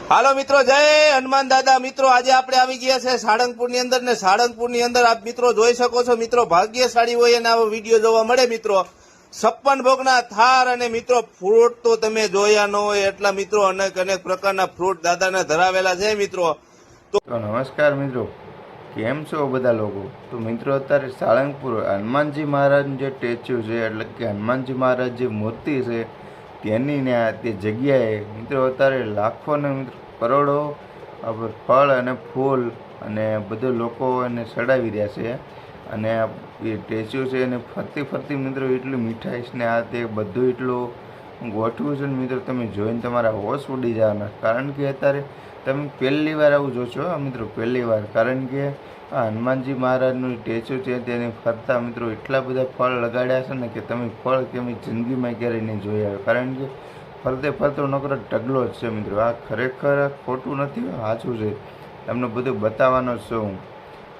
હાલો મિત્રો, જય હનુમાન દાદા. મિત્રો આજે આપણે આવી ગયા છે સાળંગપુરની અંદર ને સાળંગપુરની અંદર આપ મિત્રો જોઈ શકો છો. મિત્રો ભાગ્યશાળી હોય અને આવો વિડીયો જોવા મળે. મિત્રો 56 ભોગના થાર અને મિત્રો ફ્રૂટ તો તમે જોયા ન હોય એટલા મિત્રો અનેક અનેક પ્રકારના ફ્રૂટ દાદાને ધરાવેલા છે. મિત્રો તો નમસ્કાર મિત્રો, કેમ છો બધા લોકો? તો મિત્રો અત્યારે સાળંગપુર હનુમાનજી મહારાજનું જે સ્ટેચ્યુ છે એટલે કે હનુમાનજી મહારાજ જે મૂર્તિ છે તેની ને તે જગ્યાએ મિત્રો અત્યારે લાખો ને મિત્રો કરોડો ફળ અને ફૂલ અને બધું લોકો એને ચડાવી રહ્યા છે. અને એ સ્ટેચ્યુ છે એને ફરતી ફરતી મિત્રો એટલું મીઠાઈશ ને આ તે બધું એટલું ગોઠવું છે ને મિત્રો તમે જોઈને તમારા હોશ ઉડી જવાના. કારણ કે અત્યારે તમે પહેલી વાર આવું જોશો મિત્રો, પહેલી વાર. કારણ કે આ હનુમાનજી મહારાજનું સ્ટેચ્યુ છે તેને ફરતા મિત્રો એટલા બધા ફળ લગાડ્યા છે ને કે તમે ફળ કેમી જિંદગીમાં ક્યારેય નહીં જોયા. કારણ કે ફરતે ફરતો નકરો ઢગલો જ છે મિત્રો. આ ખરેખર ખોટું નથી, સાચું છે. તમને બધું બતાવવાનો જ છું હું.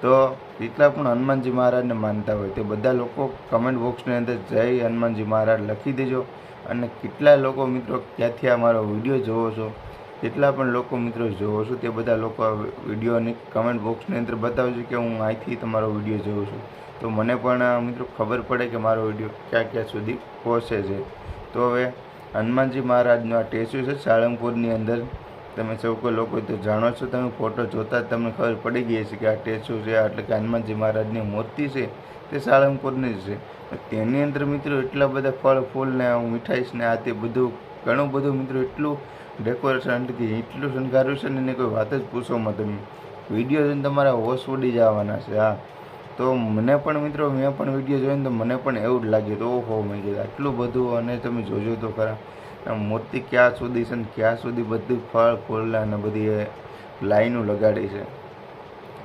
તો જેટલા પણ હનુમાનજી મહારાજને માનતા હોય તે બધા લોકો કમેન્ટ બોક્સની અંદર જય હનુમાનજી મહારાજ લખી દેજો. અને કેટલા લોકો મિત્રો ક્યાંથી આ મારો વિડીયો જોવો છો, જેટલા પણ લોકો મિત્રો જોવો છો તે બધા લોકો આ વિડીયોની કમેન્ટ બોક્સની અંદર બતાવજો કે હું અહીંથી તમારો વિડીયો જોઉં છું. તો મને પણ મિત્રો ખબર પડે કે મારો વિડીયો ક્યાં ક્યાં સુધી પહોંચે છે. તો હવે હનુમાનજી મહારાજનો આ સ્ટેચ્યુ છે સાળંગપુરની અંદર. તમે સૌ કોઈ લોકો તો જાણો છો, તમે ફોટો જોતા જ તમને ખબર પડી ગઈ છે કે આ સ્ટેચ્યુ છે એટલે કે હનુમાનજી મહારાજની મૂર્તિ છે તે સાળંગપુરની જ છે. તેની અંદર મિત્રો એટલા બધા ફળ ફૂલ ને મીઠાઈશ ને આ તે બધું ઘણું બધું મિત્રો એટલું ડેકોરેશન એટલે કે એટલું શણગાર્યું છે ને એને કોઈ વાત જ પૂછોમાં. તમે વિડીયો જોઈને તમારા હોશ ઉડી જવાના છે. હા, તો મને પણ મિત્રો મેં પણ વિડીયો જોઈને તો મને પણ એવું જ લાગ્યું તો ઓહો મેં કીધું આટલું બધું. અને તમે જોજો તો ખરા મૂર્તિ ક્યાં સુધી છે ને ક્યાં સુધી બધું ફળ ફૂલ અને બધી લાઈનો લગાડી છે.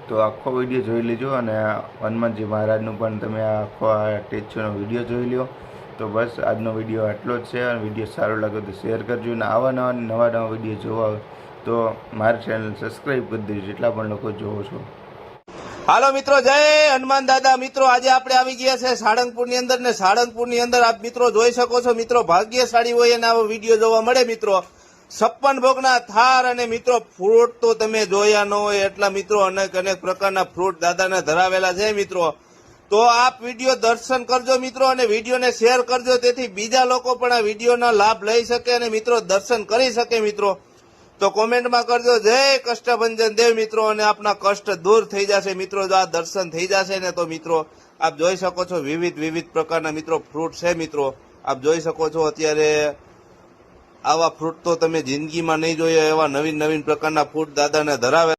તો આખો વિડીયો જોઈ લેજો. અને હનુમાનજી મહારાજનું પણ તમે આખો આ સ્ટેચ્યુનો વિડીયો જોઈ લો. તો બસ આજનો વિડીયો આટલો જ છે. અને વિડીયો સારો લાગે તો શેર કરજો. અને આવા નવા વિડીયો જોવા હોય તો મારી ચેનલ સબસ્ક્રાઈબ કરી દેજો જેટલા પણ લોકો જોવો છો. હાલો મિત્રો, જય હનુમાન દાદા. મિત્રો આજે આપણે આવી ગયા છે સાળંગપુરની અંદર ને સાળંગપુરની અંદર આપ મિત્રો જોઈ શકો છો. મિત્રો ભાગ્યશાળી હોય અને આવો વિડીયો જોવા મળે. મિત્રો 56 ભોગના થાર અને મિત્રો ફ્રૂટ તો તમે જોયા ન હોય એટલા મિત્રો અનેક અનેક પ્રકારના ફ્રૂટ દાદાને ધરાવેલા છે. મિત્રો તો આપ વિડીયો દર્શન કરજો મિત્રો, અને વિડીયોને શેર કરજો તેથી બીજા લોકો પણ આ વિડીયોનો લાભ લઈ શકે અને મિત્રો દર્શન કરી શકે. મિત્રો તો કોમેન્ટમાં કરજો જય કષ્ટભંજન દેવ મિત્રો, અને આપના કષ્ટ દૂર થઈ જશે. મિત્રો જો આ દર્શન થઈ જશે ને તો મિત્રો આપ જોઈ શકો છો વિવિધ પ્રકારના મિત્રો ફ્રૂટ છે. મિત્રો આપ જોઈ શકો છો અત્યારે આવા ફ્રૂટ તો તમે જિંદગીમાં નહીં જોયા એવા નવીન પ્રકારના ફ્રૂટ દાદાને ધરાવે.